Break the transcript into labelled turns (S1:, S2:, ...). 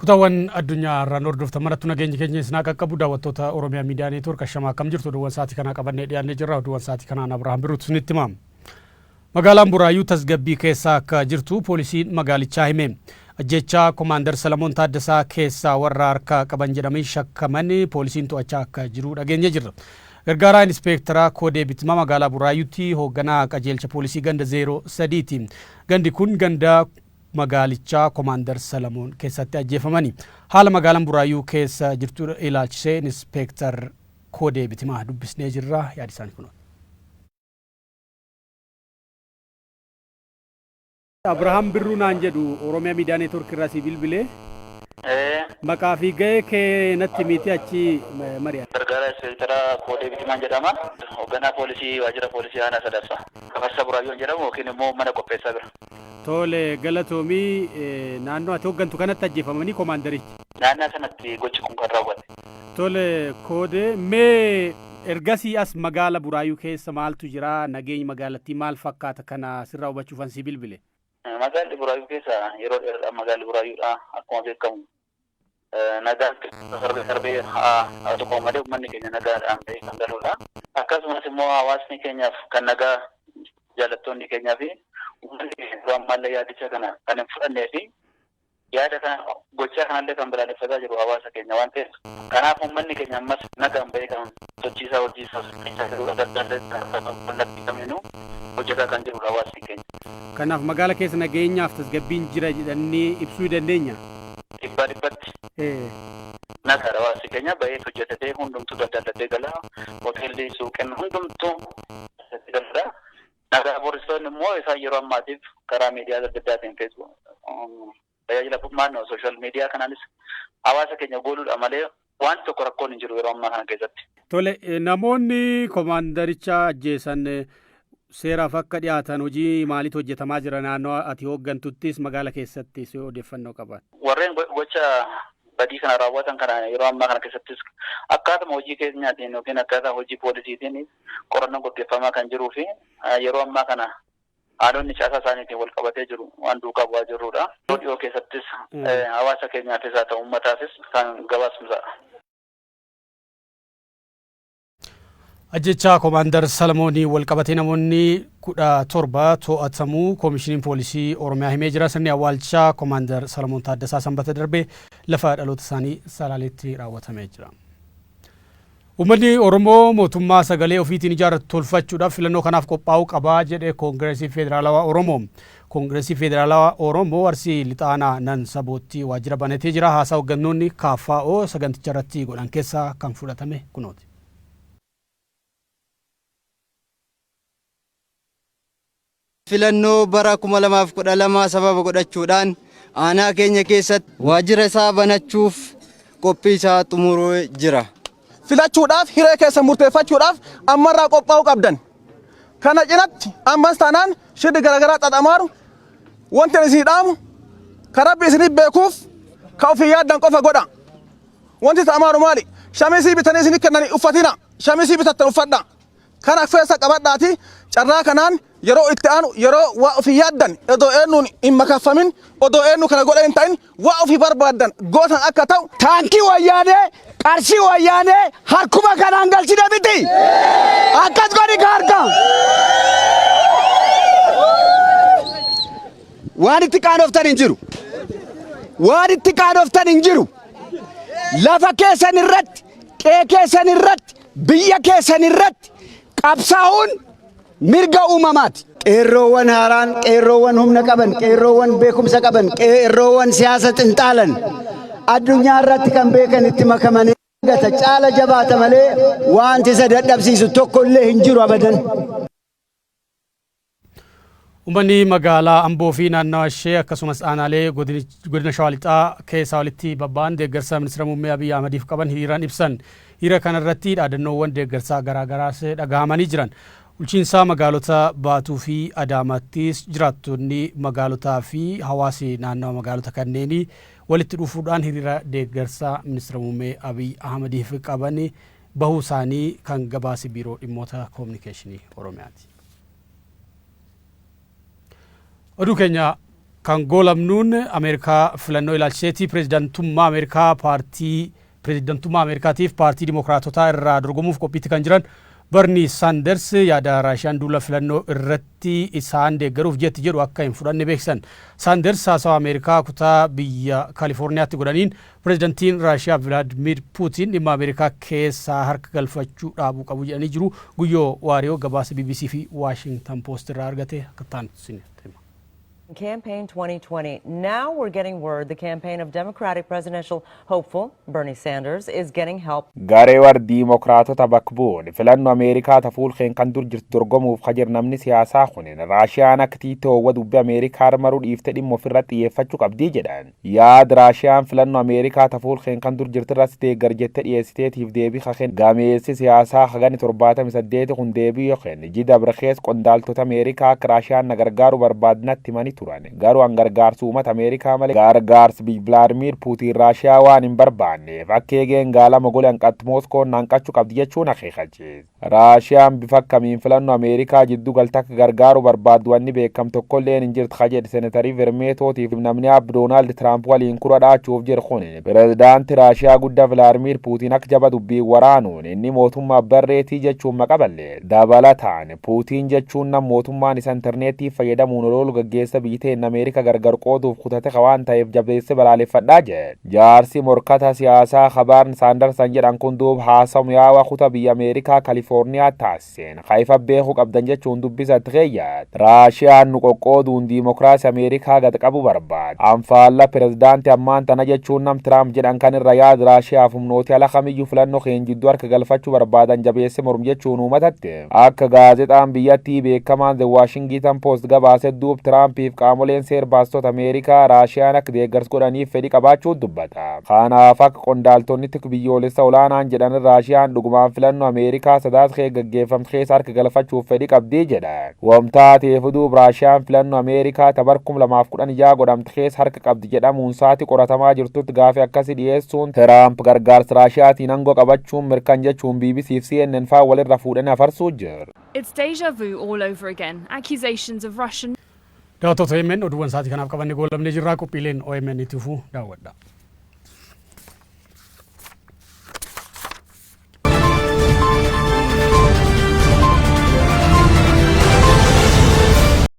S1: Kutawwan addunyaa irraa hordoftan marattu nageenya keenya isin qaqqabu daawwattoota Oromiyaa Miidiyaa Neetwoork Ashamaa akkam jirtu oduuwwan sa'aatii kana qabannee dhiyaannee jirra. Oduuwwan sa'aatii kanaan Abrahaam Biruutu isinitti hima. Magaalaan Buraayyuu tasgabbii keessa akka jirtu poolisiin magaalichaa hime. Ajjechaa Komaander Salamoon Taaddasaa keessaa warra harka qaban jedhamanii shakkaman poolisiin to'achaa akka jiru dhageenye jirra. Gargaaraa Inspektara Koodee Bitima magaalaa Buraayyuutti hoogganaa qajeelcha poolisii ganda 03ti. Gandi kun ganda magaalichaa Komaander Salamoon keessatti ajjeefamani. Haala magaalaan Buraayyuu keessa jirtu ilaalchisee Inspektar Koodee Bitimaa dubbisnee jirra. Yaadi isaanii kun. Abrahaam Birruu naan jedhu Oromiyaa Miidiyaa Neetwoork irraa si bilbilee. Maqaa fi gahee kee natti miti achi mari'a.
S2: Gargaaraa Inspektara Koodee Bitimaa jedhama. Hoogganaa poolisii waajjira poolisii aanaa Sadaffaa. Kafarsa Buraayyuu jedhamu yookiin immoo mana qopheessaa bira.
S1: Tole galatoomii naannoo ati hooggantu kanatti ajjeefamanii komaandarichi.
S2: Naannoo sanatti gochi kun kan raawwate.
S1: Tole Koodee mee ergasii as magaala Buraayyuu keessa maaltu jira? Nageenyi magaalattii maal fakkaata kana sirraa hubachuufan si bilbile?
S2: Magaalli Buraayyuu keessa yeroo dheeraadhaan magaalli Buraayyuudha akkuma beekamu. Nagaan darbee haa tokko malee uummanni keenya nagaadhaan ta'ee kan galudha. Akkasumas immoo hawaasni keenyaaf kan nagaa jaallattoonni keenyaa fi uummanni keenya ammallee yaadicha kana kan hin fudhannee fi yaada kana gochaa kanallee kan balaaleffataa jiru hawaasa keenya waan ta'eef kanaaf uummanni keenya ammas nagaan bahee kan sochiisaa hojiisaa kamiinuu hojjetaa kan jiru hawaasni keenya.
S1: Kanaaf magaala keessa nageenyaaf tasgabbiin jira jedhanii ibsuu dandeenya.
S2: Dhibbaa dhibbatti. Nagaa hawaasni keenya bahee hojjetatee hundumtuu daldallatee galaa hoteelli suuqeen hundumtuu galaa. Nagaa booristoonni immoo isaan yeroo ammaatiif karaa miidiyaa adda addaatiin Facebook tajaajila maannoo sooshaal miidiyaa kanaanis hawaasa keenya gooluudha malee waan tokko rakkoon hin jiru yeroo ammaa kana keessatti. Tole
S1: namoonni komaandaricha ajjeesan seeraaf akka dhiyaatan hojii maaliitu hojjetamaa jira naannoo ati hooggantuttis magaala keessatti si odeeffannoo qaban?
S2: Warreen gocha badii kana raawwatan kana yeroo ammaa kana keessattis akkaataa hojii keenyaatiin yookiin akkaataa hojii poolisiitiin qorannoo gaggeeffamaa kan jiruu fi yeroo ammaa kana haalonni caasaa isaaniitiin wal qabatee jiru waan duukaa bu'aa jirrudha. Dhiyoo keessattis hawaasa keenyaafis haa ta'u uummataafis kan gabaasumsa.
S1: Ajjechaa Komaander Salamoonii wal qabatee namoonni 17 to'atamuu koomishiniin poolisii Oromiyaa himee jira. Sirni awwaalchaa Komaander Salamoon Taaddasaa sanbata darbee lafa dhaloota isaanii Salaaleetti raawwatamee jira. Uummanni Oromoo mootummaa sagalee ofiitiin ijaarratu tolfachuudhaaf filannoo kanaaf qophaa'uu qaba jedhe Koongireesii Federaalawaa Oromoo. Koongireesii Federaalawaa Oromoo Arsii Lixaanaa nan sabootti waajjira banatee jira. Haasaa hooggantoonni KFO saganticha irratti godhan keessaa kan fudhatame kunooti.
S3: Filannoo bara 2012 sababa godhachuudhaan aanaa keenya keessatti waajjira isaa banachuuf qophii isaa xumuree jira.
S4: Filachuudhaaf hiree keessa murteeffachuudhaaf ammarraa qophaa'uu qabdan. Kana cinatti ammas taanaan shirri garaagaraa xaxamaaru wanti isin dhaamu karabbi isinii beekuuf ka ofii yaaddan qofa godha. Wanti ta'amaaru maali? Shamisii bitanii isinii kennanii uffatina. Shamisii bitattan uffadha. Kana keessa qabadhaati carraa kanaan yeroo itti aanu yeroo waa ofii yaaddan odoo eenyuun hin makaffamin odoo eenyu kana godha hin ta'in waa ofii barbaaddan gootan akka ta'u.
S5: Taankii wayyaanee qarshii wayyaanee harkuma kanaan galchine miti. Akkas godhi harka. Waan itti qaanoftan hin jiru. Waan itti qaanoftan hin jiru. Lafa keessan irratti, qe'ee keessan irratti, biyya keessan irratti qabsaa'uun mirga uumamaati.
S3: Qeerroowwan haaraan, qeerroowwan humna qaban, qeerroowwan beekumsa qaban, qeerroowwan siyaasa xinxaalan addunyaa irratti kan beekan itti makamanii gata caala jabaata malee wanti isa dadhabsiisu tokko illee hin jiru abadan.
S1: Uummanni magaalaa Amboo fi naannawaa ishee akkasumas aanaalee godina Shawaa Lixaa keessaa walitti babba'an deeggarsa ministeera muummee Abiy Ahmediif qaban hiriiraan ibsan. Hiriira kanarratti dhaadannoowwan deeggarsaa garaagaraas dhagahamanii jiran. Bulchiinsa magaalota Baatuu fi Adaamaattis jiraattonni magaalotaa fi hawaasi naannawa magaalota kanneenii walitti dhufuudhaan hiriira deeggarsaa ministeera muummee Abiy Ahmediif qaban bahuu isaanii kan gabaase biiroo dhimmoota koominikeeshinii Oromiyaati. Oduu keenya kan golamnuun Ameerikaa filannoo ilaalchiseeti pirezidantummaa Ameerikaatiif paartii Dimookiraatotaa irraa dorgomuuf qophiitti kan jiran Bernie Sanders yaada Raashiyaan duula filannoo irratti isaan deeggaruuf jetti jedhu akka hin fudhanne beeksisan. Sanders haasawa Ameerikaa kutaa biyya Kaalifoorniyaatti godhaniin pirezidantiin Raashiyaa Vladimir Putin dhimma Ameerikaa keessaa harka galfachuu dhaabuu qabu jedhanii jiru. Guyyoo Waariyoo gabaasa BBC fi Washington Post irraa argate akka ta'an sinima.
S6: Campaign 2020. Now we're getting word the campaign of Democratic presidential hopeful Bernie Sanders is getting help.
S7: Garee war Dimookiraatota bakbuun filannoo Ameerikaa tafuulkeen kan dur jirtu dorgomuuf kajir namni siyaasaa kunin Raashiyaan akka tiitoowwa dubbii Ameerikaa maruu dhiifte dhimma ofirratti xiyyeeffachuu qabdii jedhan. Yaad Raashiyaan filannoo Ameerikaa tafuulkeen kan dur jirtu irratti deeggar jette dhiyeessiteetiif deebii kakeen gameessi siyaasaa hagani 78 kun deebii yookiin jida birkees qondaaltota Ameerikaa akka Raashiyaan nagargaaru barbaadnatti mani turan garuu gargaarsu uummata Ameerikaa malee gargaarsi Vladimir Putin Raashiyaa waan hin barbaanneef akka eegeen gaala mogolaan qatti Mooskoon naanqachuu qabdi jechuun akeekachiise. Raashiyaan bifa akkamiin filannoo Ameerikaa jidduu galta akka gargaaru barbaaddu wanni beekam tokkolleen hin jirtu jedhe Seenatarii Vermeetootiif namni Doonaald Tiraamp waliin kura dhaachuuf jiru kun pirezidaantii Raashiyaa guddaa Vladimir Putin akka jaba dubbii waraanuun inni mootummaa barreetii jechuun maqaballe dabalataan Putin jechuun nam mootummaan isa intarneetii fayyadamuun lolu gaggeessa biiteen Ameerikaa gargar qooduuf kutate waan ta'eef jabeesse balaaleffadhaa jedhe. Jaarsi morkata siyaasaa Khabarn Saandarsan jedhan kun duub haasawu yaawaa kutaa biyya Ameerikaa Kaalifoorniyaa taasiseen haifa beekuu qabdan jechuun dubbisatti keeyyaat. Raashiyaan nu qoqqooduun diimokiraasii Ameerikaa gad qabu barbaada. Anfaalla pirezidaantii ammaan tana jechuun nam Tiraamp jedhan kan irra yaad Raashiyaaf humnooti ala kamiyyuu filannoo keen jidduu harka galfachuu barbaadan jabeesse morm jechuun uummatatti. Akka gaazexaan biyyattii beekamaan The Washington Post gabaase duub Tiraampiif qaamoleen seer baastota Ameerikaa Raashiyaan akka deeggarsa godhaniif fedhii qabaachuun dubbata. Kanaaf akka qondaaltonni biyyoolessa olaanaan jedhan Raashiyaan dhugumaan filannoo Ameerikaa sadaasa gaggeeffamte keessa harka galfachuuf fedhii qabdii jedhan. Wamtaateef duub Raashiyaan filannoo Ameerikaa tabar 2016 godhamte keessa harka qabdi jedhamuun saati qoratamaa jirtutti gaafii akkasii dhiyeessuun Tiraamp gargaarsa Raashiyaatiin aangoo qabachuun mirkan jechuun BBC fi CNN faa walirra fuudhanii afarsuu jiru.
S8: It's deja vu all over again. Accusations of Russian
S1: Daawwattoota OMN oduuwwan sa'aatii kanaaf qabanne goolabnee jirraa qophiileen OMN itti fufuu daawwadha.